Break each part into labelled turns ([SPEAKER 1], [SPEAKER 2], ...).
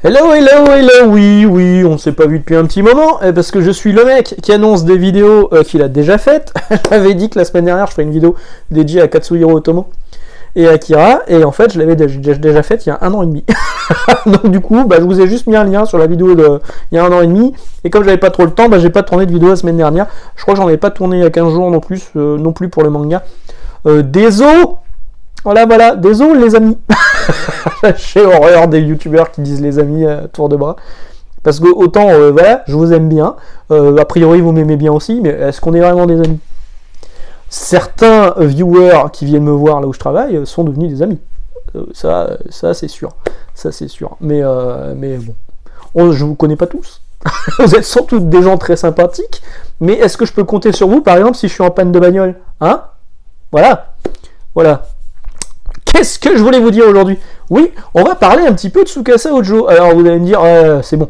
[SPEAKER 1] Hello, hello, hello, oui, on s'est pas vu depuis un petit moment, parce que je suis le mec qui annonce des vidéos qu'il a déjà faites. J'avais dit que la semaine dernière, je ferais une vidéo dédiée à Katsuhiro Otomo et Akira, et en fait, je l'avais déjà faite il y a 1 an et demi. Donc du coup, je vous ai juste mis un lien sur la vidéo il y a 1 an et demi, et comme j'avais pas trop le temps, j'ai pas tourné de vidéo la semaine dernière. Je crois que j'en avais pas tourné il y a 15 jours non plus pour le manga. Désolé. Voilà, désolé les amis. J'ai horreur des youtubeurs qui disent les amis à tour de bras. Parce que autant, voilà, je vous aime bien. A priori, vous m'aimez bien aussi, mais est-ce qu'on est vraiment des amis? Certains viewers qui viennent me voir là où je travaille sont devenus des amis. Ça c'est sûr. Ça, c'est sûr. Mais bon. Je vous connais pas tous. Vous êtes sans doute des gens très sympathiques. Mais est-ce que je peux compter sur vous, par exemple, si je suis en panne de bagnole? Hein? Voilà. Qu'est-ce que je voulais vous dire aujourd'hui? Oui, on va parler un petit peu de Tsukasa Ojo. Alors vous allez me dire, c'est bon,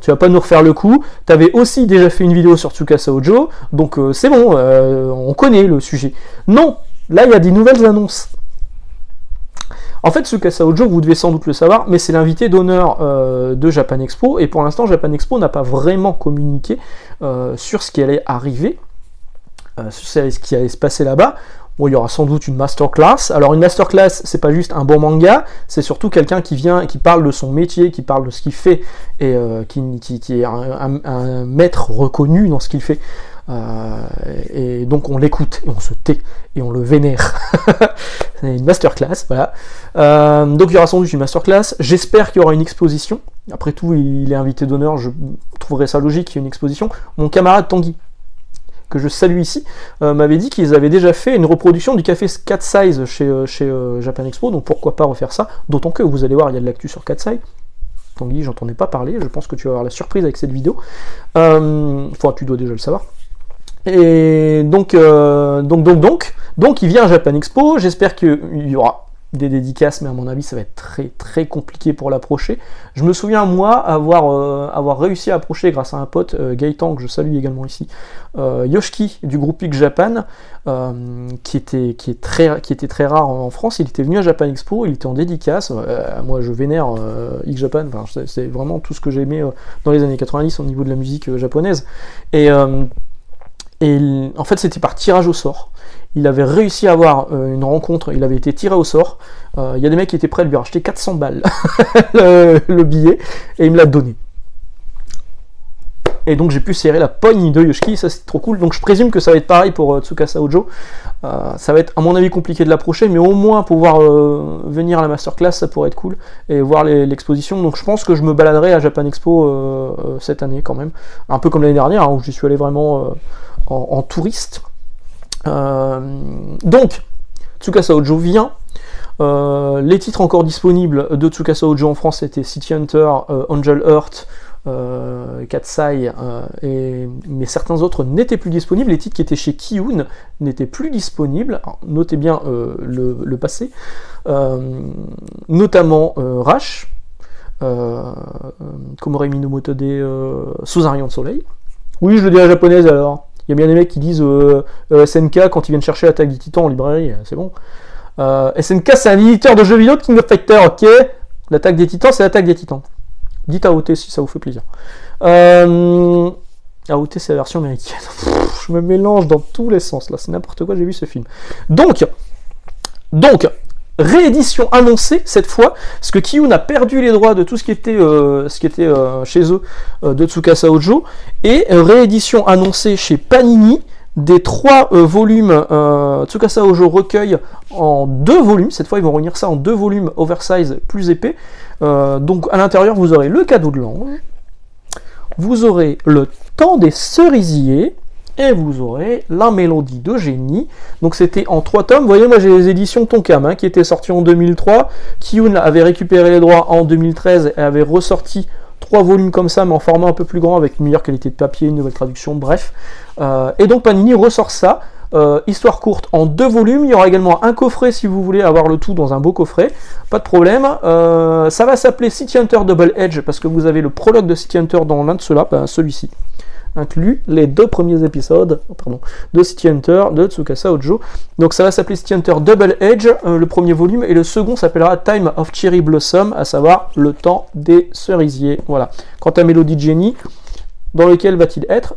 [SPEAKER 1] tu vas pas nous refaire le coup. Tu avais aussi déjà fait une vidéo sur Tsukasa Ojo, donc c'est bon, on connaît le sujet. Non, là il y a des nouvelles annonces. En fait, Tsukasa Ojo, vous devez sans doute le savoir, mais c'est l'invité d'honneur de Japan Expo, et pour l'instant, Japan Expo n'a pas vraiment communiqué sur ce qui allait arriver, sur ce qui allait se passer là-bas. Bon, il y aura sans doute une masterclass. Alors une masterclass, c'est pas juste un bon manga, c'est surtout quelqu'un qui vient, qui parle de son métier, qui parle de ce qu'il fait, et qui est un maître reconnu dans ce qu'il fait. Et donc on l'écoute, et on se tait, et on le vénère. C'est une masterclass, voilà. Donc il y aura sans doute une masterclass. J'espère qu'il y aura une exposition. Après tout, il est invité d'honneur, je trouverais ça logique qu'il y ait une exposition. Mon camarade Tanguy, que je salue ici, m'avait dit qu'ils avaient déjà fait une reproduction du café Cat Size chez Japan Expo, donc pourquoi pas refaire ça, d'autant que vous allez voir, il y a de l'actu sur Cat Size. Tanguy, j'en ai pas parlé, je pense que tu vas avoir la surprise avec cette vidéo. Enfin, tu dois déjà le savoir. Et donc il vient à Japan Expo, j'espère qu'il y aura des dédicaces, mais à mon avis ça va être très très compliqué pour l'approcher. Je me souviens moi avoir réussi à approcher grâce à un pote, Gaëtan, que je salue également ici, Yoshiki du groupe X Japan, qui était très rare en France. Il était venu à Japan Expo, il était en dédicace. Moi je vénère X Japan, enfin, c'est vraiment tout ce que j'ai aimé dans les années 90 au niveau de la musique japonaise. Et en fait, c'était par tirage au sort. Il avait réussi à avoir une rencontre, il avait été tiré au sort. Il y a des mecs qui étaient prêts à lui racheter 400 balles le billet, et il me l'a donné. Et donc j'ai pu serrer la poigne de Yoshiki, ça c'est trop cool. Donc je présume que ça va être pareil pour Tsukasa Ojo. Ça va être à mon avis compliqué de l'approcher, mais au moins pouvoir venir à la masterclass, ça pourrait être cool, et voir l'exposition. Donc je pense que je me baladerai à Japan Expo cette année quand même, un peu comme l'année dernière, hein, où j'y suis allé vraiment en touriste. Donc Tsukasa Ojo vient. Les titres encore disponibles de Tsukasa Ojo en France c'était City Hunter, Angel Heart, Katsai, mais certains autres n'étaient plus disponibles. Les titres qui étaient chez Kiun n'étaient plus disponibles. Alors, notez bien le passé, notamment Rash, Komorei Minomoto Sous un rayon de soleil. Oui, je le dis à la japonaise alors. Il y a bien des mecs qui disent SNK quand ils viennent chercher Attaque des Titans en librairie, c'est bon. SNK c'est un éditeur de jeux vidéo de King of Fighters, ok. L'Attaque des Titans c'est l'Attaque des Titans. Dites AOT si ça vous fait plaisir. AOT c'est la version américaine. Je me mélange dans tous les sens là, c'est n'importe quoi, j'ai vu ce film. Donc, réédition annoncée cette fois, parce que Kiun a perdu les droits de tout ce qui était chez eux de Tsukasa Ojo, et réédition annoncée chez Panini des 3 volumes Tsukasa Ojo recueil en 2 volumes. Cette fois ils vont réunir ça en 2 volumes oversize plus épais. Donc à l'intérieur vous aurez le cadeau de l'ange, vous aurez le temps des cerisiers, et vous aurez la mélodie de génie. Donc c'était en 3 tomes. Vous voyez, moi j'ai les éditions Tonkam qui étaient sorties en 2003. Kiun avait récupéré les droits en 2013 et avait ressorti 3 volumes comme ça, mais en format un peu plus grand, avec une meilleure qualité de papier, une nouvelle traduction, bref. Et donc Panini ressort ça, histoire courte, en 2 volumes. Il y aura également un coffret si vous voulez avoir le tout dans un beau coffret, pas de problème. Ça va s'appeler City Hunter Double Edge, parce que vous avez le prologue de City Hunter dans l'un de ceux-là, celui-ci. inclut les 2 premiers épisodes de City Hunter de Tsukasa Ojo. Donc ça va s'appeler City Hunter Double Edge, le premier volume, et le second s'appellera Time of Cherry Blossom, à savoir le temps des cerisiers. Voilà. Quant à Melody Jenny, dans lequel va-t-il être?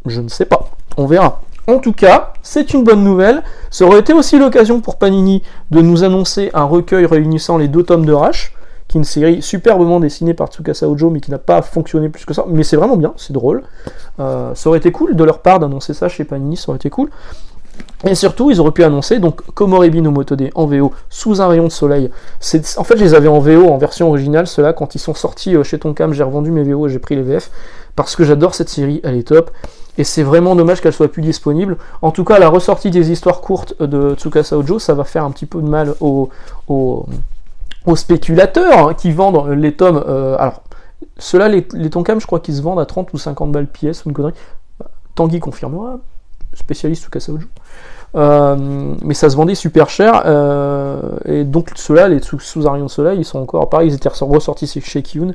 [SPEAKER 1] Je ne sais pas, on verra. En tout cas, c'est une bonne nouvelle. Ça aurait été aussi l'occasion pour Panini de nous annoncer un recueil réunissant les 2 tomes de Rash, qui est une série superbement dessinée par Tsukasa Ojo, mais qui n'a pas fonctionné plus que ça. Mais c'est vraiment bien, c'est drôle. Ça aurait été cool de leur part d'annoncer ça chez Panini, ça aurait été cool. Et surtout, ils auraient pu annoncer donc Komorebi no Motode en VO, Sous un rayon de soleil. En fait, je les avais en VO, en version originale, ceux-là, quand ils sont sortis chez Tonkam, j'ai revendu mes VO et j'ai pris les VF, parce que j'adore cette série, elle est top. Et c'est vraiment dommage qu'elle soit plus disponible. En tout cas, la ressortie des histoires courtes de Tsukasa Ojo, ça va faire un petit peu de mal aux spéculateurs qui vendent les tomes. Alors, ceux-là, les Tonkam, je crois qu'ils se vendent à 30 ou 50 balles pièce, ou une connerie. Tanguy confirmera, spécialiste Tsukasa Ojo. Mais ça se vendait super cher. Et donc, ceux-là, les sous un rayon de soleil, ils sont encore, pareil, ils étaient ressortis chez Kiyun.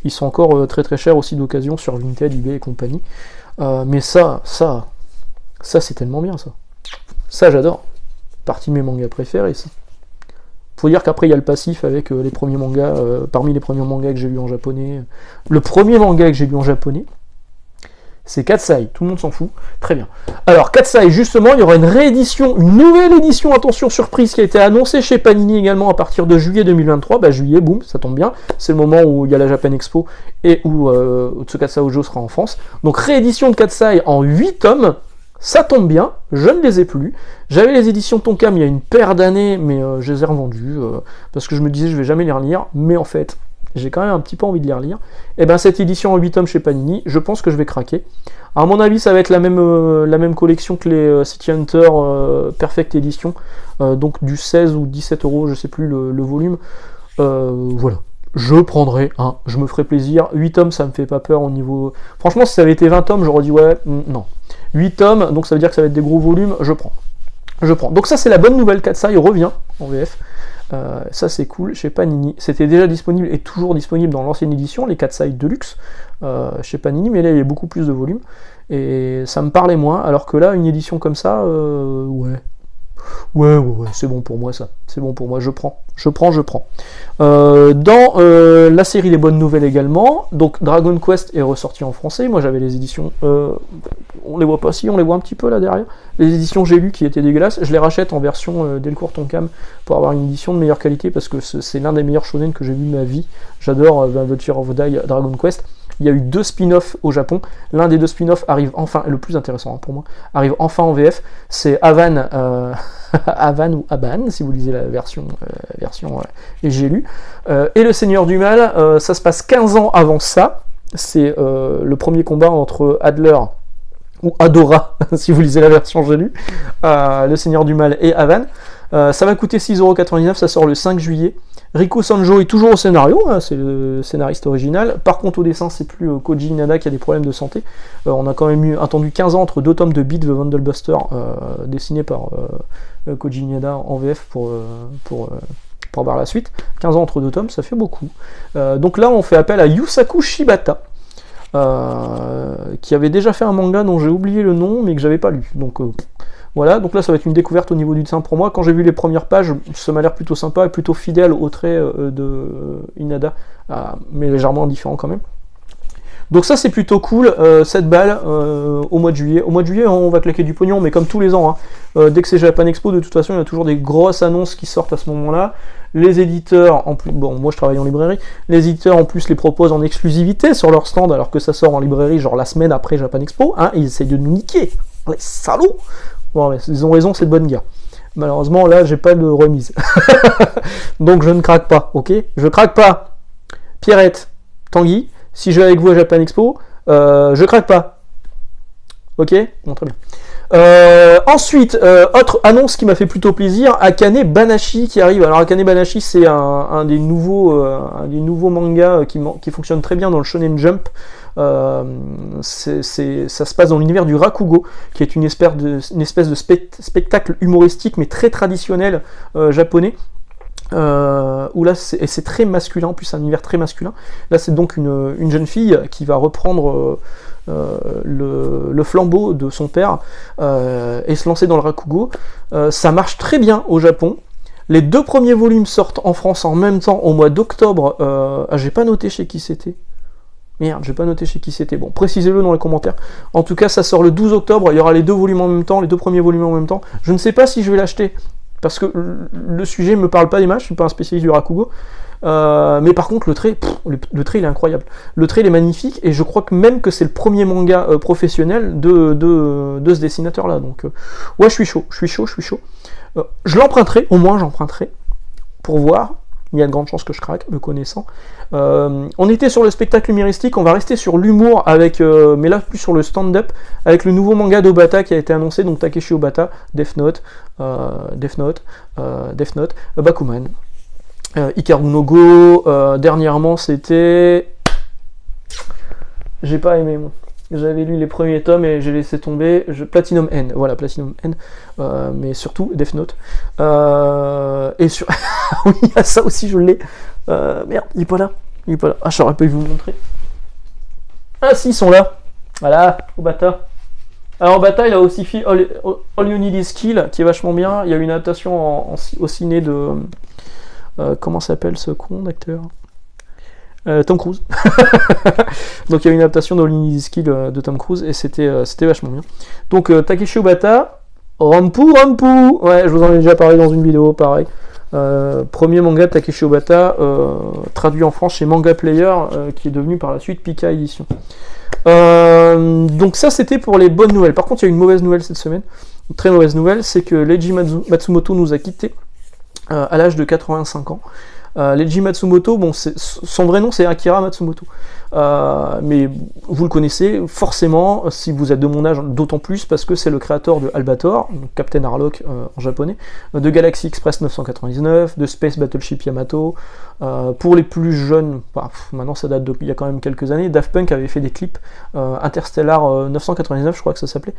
[SPEAKER 1] Ils sont encore très très chers aussi d'occasion sur Vinted, eBay et compagnie. Mais ça c'est tellement bien, ça. Ça, j'adore. Partie de mes mangas préférés, ça. Faut dire qu'après, il y a le passif avec les premiers mangas, parmi les premiers mangas que j'ai lus en japonais. Le premier manga que j'ai lu en japonais, c'est Katsai. Tout le monde s'en fout. Très bien. Alors, Katsai, justement, il y aura une réédition, une nouvelle édition, attention, surprise, qui a été annoncée chez Panini également à partir de juillet 2023. Bah, juillet, boum, ça tombe bien. C'est le moment où il y a la Japan Expo et où Tsukasa Ojo sera en France. Donc, réédition de Katsai en 8 tomes. Ça tombe bien, je ne les ai plus. J'avais les éditions Tonkam il y a une paire d'années, mais je les ai revendues parce que je me disais je vais jamais les relire. Mais en fait, j'ai quand même un petit peu envie de les relire. Et bien cette édition en 8 tomes chez Panini, je pense que je vais craquer. À mon avis, ça va être la même collection que les City Hunter Perfect Edition, donc du 16 ou 17 euros, je sais plus le volume. Voilà. Je prendrai un, je me ferai plaisir. 8 tomes, ça me fait pas peur au niveau... Franchement, si ça avait été 20 tomes, j'aurais dit ouais, non. 8 tomes, donc ça veut dire que ça va être des gros volumes, je prends. Je prends. Donc ça, c'est la bonne nouvelle, Katsai revient en VF. Ça, c'est cool, chez Panini. C'était déjà disponible et toujours disponible dans l'ancienne édition, les Katsai Deluxe, chez Panini, mais là, il y a beaucoup plus de volume. Et ça me parlait moins, alors que là, une édition comme ça, ouais, c'est bon pour moi ça. C'est bon pour moi, je prends. Dans la série des bonnes nouvelles également, donc Dragon Quest est ressorti en français. Moi j'avais les éditions, on les voit pas, si on les voit un petit peu là derrière. Les éditions j'ai lu qui étaient dégueulasses. Je les rachète en version Delcourt Tonkam pour avoir une édition de meilleure qualité parce que c'est l'un des meilleurs shonen que j'ai vu de ma vie. J'adore Adventure of Die, Dragon Quest. Il y a eu 2 spin-offs au Japon. L'un des 2 spin-offs arrive enfin, le plus intéressant pour moi, arrive enfin en VF. C'est Avan, Avan ou Aban, si vous lisez la version j'ai lu. Et le Seigneur du Mal, ça se passe 15 ans avant ça. C'est le premier combat entre Adler ou Adora, si vous lisez la version j'ai lu, le Seigneur du Mal et Avan. Ça va coûter 6,99€, ça sort le 5 juillet. Riku Sanjo est toujours au scénario, hein, c'est le scénariste original. Par contre, au dessin, c'est plus Koji Inada qui a des problèmes de santé. On a quand même attendu 15 ans entre 2 tomes de Beat the Vandalbuster, dessinés par Koji Inada en VF pour avoir la suite. 15 ans entre 2 tomes, ça fait beaucoup. Donc là, on fait appel à Yusaku Shibata, qui avait déjà fait un manga dont j'ai oublié le nom, mais que j'avais pas lu. Donc voilà, donc là ça va être une découverte au niveau du dessin pour moi. Quand j'ai vu les premières pages, ça m'a l'air plutôt sympa et plutôt fidèle au trait de Inada, mais légèrement différent quand même. Donc ça c'est plutôt cool, 7 balles au mois de juillet. Au mois de juillet on va claquer du pognon, mais comme tous les ans, hein. Dès que c'est Japan Expo, de toute façon il y a toujours des grosses annonces qui sortent à ce moment-là. Les éditeurs, en plus, bon moi je travaille en librairie, les éditeurs en plus les proposent en exclusivité sur leur stand, alors que ça sort en librairie genre la semaine après Japan Expo, hein, ils essayent de nous niquer, les salauds. Bon, ouais, ils ont raison, c'est de bonne guerre. Malheureusement, là, j'ai pas de remise. Donc, je ne craque pas, ok? Je craque pas. Pierrette, Tanguy, si je vais avec vous à Japan Expo, je craque pas. Ok? Bon, très bien. Ensuite, autre annonce qui m'a fait plutôt plaisir, Akane Banashi qui arrive. Alors, Akane Banashi, c'est un des nouveaux mangas qui fonctionne très bien dans le Shonen Jump. Ça se passe dans l'univers du Rakugo, qui est une espèce de spectacle humoristique mais très traditionnel japonais, où là c'est très masculin, en plus c'est un univers très masculin. Là c'est donc une jeune fille qui va reprendre le flambeau de son père et se lancer dans le Rakugo. Ça marche très bien au Japon. Les 2 premiers volumes sortent en France en même temps au mois d'octobre. J'ai pas noté chez qui c'était. Merde, j'ai pas noté chez qui c'était. Bon, précisez-le dans les commentaires. En tout cas, ça sort le 12 octobre. Il y aura les 2 volumes en même temps, les 2 premiers volumes en même temps. Je ne sais pas si je vais l'acheter, parce que le sujet me parle pas des matchs, je suis pas un spécialiste du Rakugo. Mais par contre, le trait il est incroyable. Le trait il est magnifique, et je crois que même que c'est le premier manga professionnel de ce dessinateur-là. Donc, ouais, je suis chaud. Je l'emprunterai, au moins j'emprunterai, pour voir. Il y a de grandes chances que je craque, me connaissant. On était sur le spectacle humoristique, on va rester sur l'humour, avec, mais là plus sur le stand-up, avec le nouveau manga d'Obata qui a été annoncé, donc Takeshi Obata, Death Note, Bakuman, Hikaru no Go, dernièrement c'était... J'ai pas aimé moi. J'avais lu les premiers tomes et j'ai laissé tomber. Platinum End, voilà, Platinum End, mais surtout Death Note. Et sur... oui, il y a ça aussi, je l'ai. Merde, il est pas là. Ah, j'aurais pu vous le montrer. Ah si, ils sont là. Voilà, Obata. Alors Obata, il a aussi fait All You Need Is Kill, qui est vachement bien. Il y a une adaptation au ciné de... comment s'appelle ce con d'acteur ? Tom Cruise. Donc il y a une adaptation d'All You Need Is Kill de Tom Cruise, et c'était vachement bien. Donc Takeshi Obata, Rampu. Ouais, je vous en ai déjà parlé dans une vidéo, pareil. Premier manga de Takeshi Obata, traduit en France chez Manga Player, qui est devenu par la suite Pika Édition. Donc ça c'était pour les bonnes nouvelles. Par contre il y a une mauvaise nouvelle cette semaine, une très mauvaise nouvelle, c'est que Leiji Matsumoto nous a quittés à l'âge de 85 ans. Leiji Matsumoto, bon, son vrai nom c'est Akira Matsumoto, mais vous le connaissez forcément si vous êtes de mon âge, d'autant plus parce que c'est le créateur de Albator, donc Captain Harlock en japonais, de Galaxy Express 999, de Space Battleship Yamato. Pour les plus jeunes, maintenant ça date il y a quand même quelques années, Daft Punk avait fait des clips, Interstellar 999 je crois que ça s'appelait,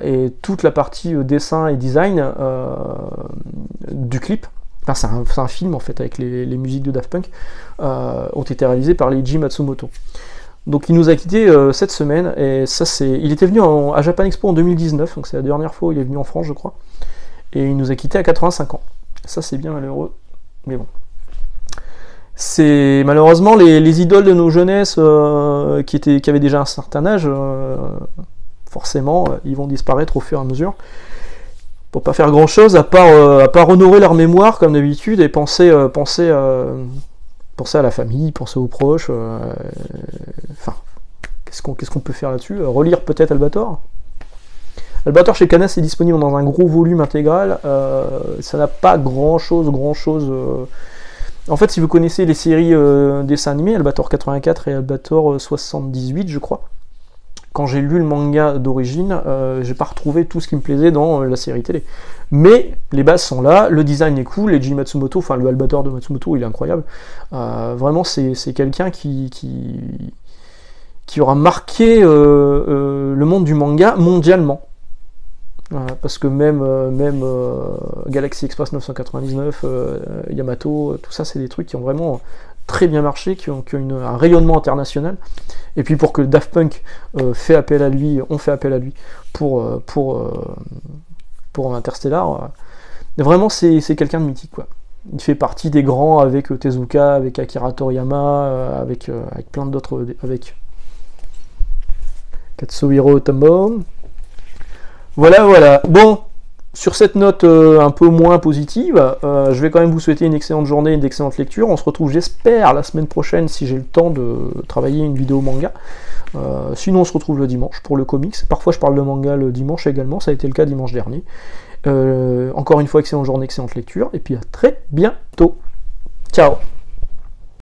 [SPEAKER 1] et toute la partie dessin et design du clip. Enfin, c'est un film en fait avec les musiques de Daft Punk, ont été réalisées par Leiji Matsumoto. Donc il nous a quittés cette semaine, et ça il était venu à Japan Expo en 2019, donc c'est la dernière fois où il est venu en France je crois, et il nous a quittés à 85 ans. Ça c'est bien malheureux, mais bon. C'est malheureusement les idoles de nos jeunesses qui avaient déjà un certain âge, forcément ils vont disparaître au fur et à mesure. Pour pas faire grand chose à part honorer leur mémoire comme d'habitude, et penser à la famille, penser aux proches. Enfin, qu'est-ce qu'on peut faire là-dessus? Relire peut-être Albator. Albator chez Canas est disponible dans un gros volume intégral. Ça n'a pas grand chose. En fait, si vous connaissez les séries dessins animés, Albator 84 et Albator 78, je crois. Quand j'ai lu le manga d'origine, j'ai pas retrouvé tout ce qui me plaisait dans la série télé. Mais les bases sont là, le design est cool, Leiji Matsumoto, enfin le Albator de Matsumoto, il est incroyable. Vraiment, c'est quelqu'un qui aura marqué le monde du manga mondialement. Parce que même Galaxy Express 999, Yamato, tout ça, c'est des trucs qui ont vraiment très bien marché, qui ont un rayonnement international. Et puis pour que Daft Punk on fait appel à lui pour Interstellar, vraiment c'est quelqu'un de mythique quoi. Il fait partie des grands avec Tezuka, avec Akira Toriyama, avec plein d'autres, avec Katsuhiro Otomo. Voilà. Bon, sur cette note un peu moins positive, je vais quand même vous souhaiter une excellente journée et une excellente lecture. On se retrouve, j'espère, la semaine prochaine si j'ai le temps de travailler une vidéo manga. Sinon, on se retrouve le dimanche pour le comics. Parfois, je parle de manga le dimanche également. Ça a été le cas dimanche dernier. Encore une fois, excellente journée, excellente lecture. Et puis à très bientôt. Ciao.